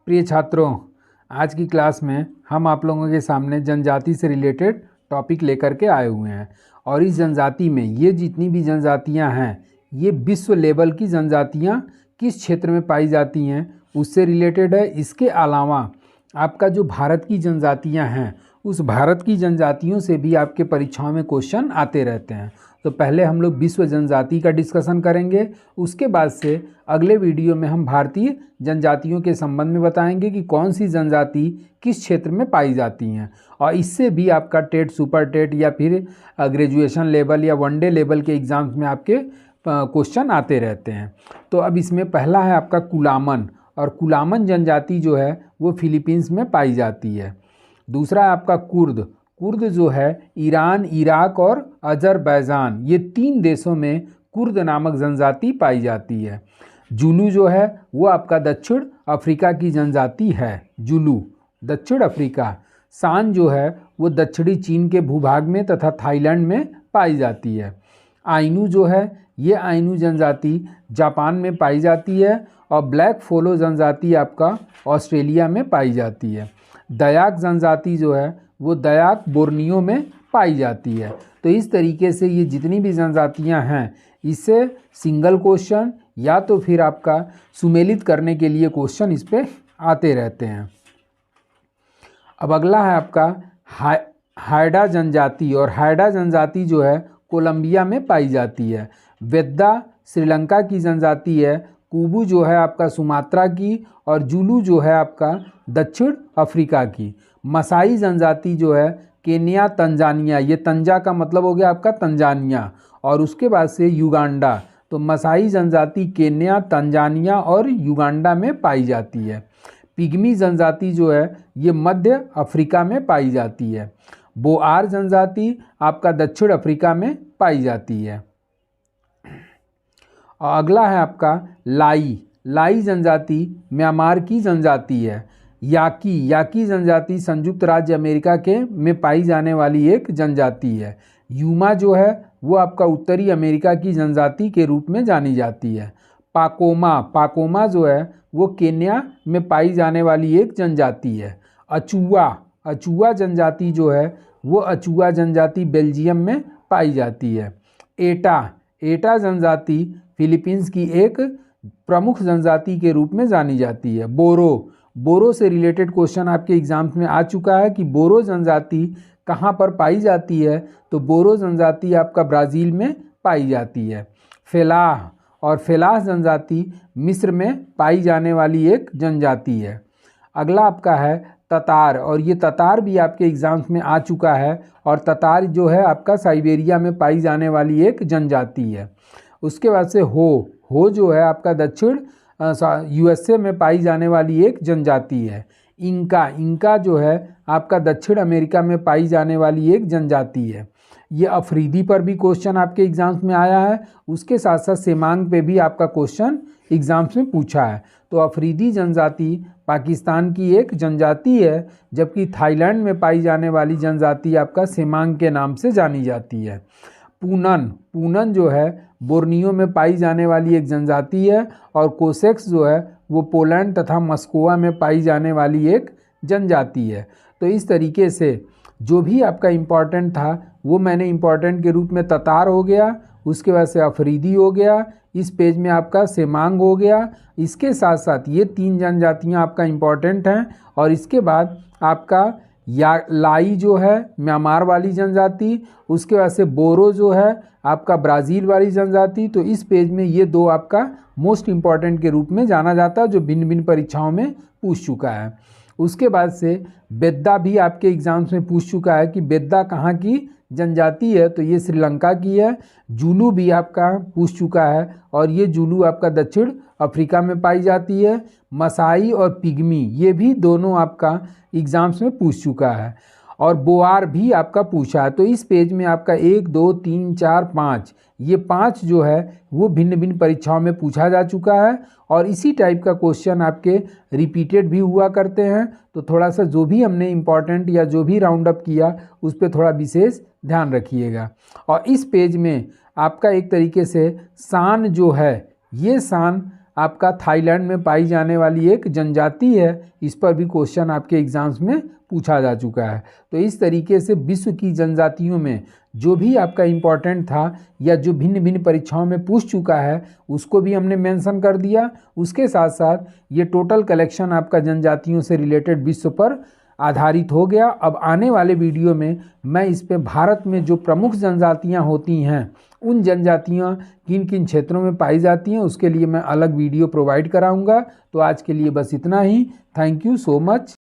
प्रिय छात्रों, आज की क्लास में हम आप लोगों के सामने जनजाति से रिलेटेड टॉपिक लेकर के आए हुए हैं। और इस जनजाति में ये जितनी भी जनजातियां हैं, ये विश्व लेवल की जनजातियां किस क्षेत्र में पाई जाती हैं उससे रिलेटेड है। इसके अलावा आपका जो भारत की जनजातियां हैं, उस भारत की जनजातियों से भी आपके परीक्षाओं में क्वेश्चन आते रहते हैं। तो पहले हम लोग विश्व जनजाति का डिस्कशन करेंगे, उसके बाद से अगले वीडियो में हम भारतीय जनजातियों के संबंध में बताएंगे कि कौन सी जनजाति किस क्षेत्र में पाई जाती हैं। और इससे भी आपका टेट, सुपर टेट या फिर ग्रेजुएशन लेवल या वनडे लेवल के एग्ज़ाम्स में आपके क्वेश्चन आते रहते हैं। तो अब इसमें पहला है आपका कुलामन, और कुलामन जनजाति जो है वो फिलीपींस में पाई जाती है। दूसरा है आपका कुर्द। कुर्द जो है ईरान, इराक और अजरबैजान, ये 3 देशों में कुर्द नामक जनजाति पाई जाती है। जुलू जो है वो आपका दक्षिण अफ्रीका की जनजाति है। जुलू दक्षिण अफ्रीका। सांग जो है वो दक्षिणी चीन के भूभाग में तथा थाईलैंड में पाई जाती है। आइनू जो है ये आइनू जनजाति जापान में पाई जाती है। और ब्लैक फोलो जनजाति आपका ऑस्ट्रेलिया में पाई जाती है। दयाक जनजाति जो है वो दयाक बोर्नियो में पाई जाती है। तो इस तरीके से ये जितनी भी जनजातियां हैं, इससे सिंगल क्वेश्चन या तो फिर आपका सुमेलित करने के लिए क्वेश्चन इस पे आते रहते हैं। अब अगला है आपका हायडा जनजाति, और हायडा जनजाति जो है कोलंबिया में पाई जाती है। वेद्दा श्रीलंका की जनजाति है। कुबू जो है आपका सुमात्रा की, और जुलू जो है आपका दक्षिण अफ्रीका की। मसाई जनजाति जो है केन्या, तंजानिया, ये तंजा का मतलब हो गया आपका तंजानिया, और उसके बाद से युगांडा। तो मसाई जनजाति केन्या, तंजानिया और युगांडा में पाई जाती है। पिग्मी जनजाति जो है ये मध्य अफ्रीका में पाई जाती है। बोआर जनजाति आपका दक्षिण अफ्रीका में पाई जाती है। और अगला है आपका लाई। लाई जनजाति म्यांमार की जनजाति है। याकी जनजाति संयुक्त राज्य अमेरिका के में पाई जाने वाली एक जनजाति है। यूमा जो है वो आपका उत्तरी अमेरिका की जनजाति के रूप में जानी जाती है। पाकोमा जो है वो केन्या में पाई जाने वाली एक जनजाति है। अचुआ जनजाति जो है वो अचुआ जनजाति बेल्जियम में पाई जाती है। एटा जनजाति फिलीपींस की एक प्रमुख जनजाति के रूप में जानी जाती है। बोरो से रिलेटेड क्वेश्चन आपके एग्जाम्स में आ चुका है कि बोरो जनजाति कहाँ पर पाई जाती है। तो बोरो जनजाति आपका ब्राज़ील में पाई जाती है। फेलाह जनजाति मिस्र में पाई जाने वाली एक जनजाति है। अगला आपका है ततार, और ये ततार भी आपके एग्जाम्स में आ चुका है। और ततार जो है आपका साइबेरिया में पाई जाने वाली एक जनजाति है। उसके बाद से हो जो है आपका दक्षिण यूएसए में पाई जाने वाली एक जनजाति है। इंका जो है आपका दक्षिण अमेरिका में पाई जाने वाली एक जनजाति है। ये अफरीदी पर भी क्वेश्चन आपके एग्जाम्स में आया है। उसके साथ साथ सेमांग पे भी आपका क्वेश्चन एग्जाम्स में पूछा है। तो अफरीदी जनजाति पाकिस्तान की एक जनजाति है, जबकि थाईलैंड में पाई जाने वाली जनजाति आपका सेमांग के नाम से जानी जाती है। पूनन जो है बोर्नियो में पाई जाने वाली एक जनजाति है। और कोसेक्स जो है वो पोलैंड तथा मस्कोवा में पाई जाने वाली एक जनजाति है। तो इस तरीके से जो भी आपका इम्पॉर्टेंट था वो मैंने इम्पॉर्टेंट के रूप में ततार हो गया, उसके बाद से अफरीदी हो गया, इस पेज में आपका सेमांग हो गया। इसके साथ साथ ये 3 जनजातियाँ आपका इम्पॉर्टेंट हैं। और इसके बाद आपका लाई जो है म्यांमार वाली जनजाति, उसके बाद से बोरो जो है आपका ब्राज़ील वाली जनजाति। तो इस पेज में ये 2 आपका मोस्ट इम्पॉर्टेंट के रूप में जाना जाता है, जो भिन्न भिन्न परीक्षाओं में पूछ चुका है। उसके बाद से बेद्दा भी आपके एग्जाम्स में पूछ चुका है कि बेद्दा कहाँ की जनजाति है। तो ये श्रीलंका की है। जुलू भी आपका पूछ चुका है, और ये जुलू आपका दक्षिण अफ्रीका में पाई जाती है। मसाई और पिग्मी ये भी दोनों आपका एग्जाम्स में पूछ चुका है। और बोआर भी आपका पूछा है। तो इस पेज में आपका 1, 2, 3, 4, 5 ये 5 जो है वो भिन्न भिन्न परीक्षाओं में पूछा जा चुका है। और इसी टाइप का क्वेश्चन आपके रिपीटेड भी हुआ करते हैं। तो थोड़ा सा जो भी हमने इम्पॉर्टेंट या जो भी राउंड अप किया उस पर थोड़ा विशेष ध्यान रखिएगा। और इस पेज में आपका एक तरीके से शान जो है, ये शान आपका थाईलैंड में पाई जाने वाली एक जनजाति है, इस पर भी क्वेश्चन आपके एग्जाम्स में पूछा जा चुका है। तो इस तरीके से विश्व की जनजातियों में जो भी आपका इम्पोर्टेंट था या जो भिन्न भिन्न परीक्षाओं में पूछ चुका है उसको भी हमने मेंशन कर दिया। उसके साथ साथ ये टोटल कलेक्शन आपका जनजातियों से रिलेटेड विश्व पर आधारित हो गया। अब आने वाले वीडियो में मैं इस पे भारत में जो प्रमुख जनजातियां होती हैं उन जनजातियां किन किन क्षेत्रों में पाई जाती हैं उसके लिए मैं अलग वीडियो प्रोवाइड कराऊंगा। तो आज के लिए बस इतना ही। Thank you so much.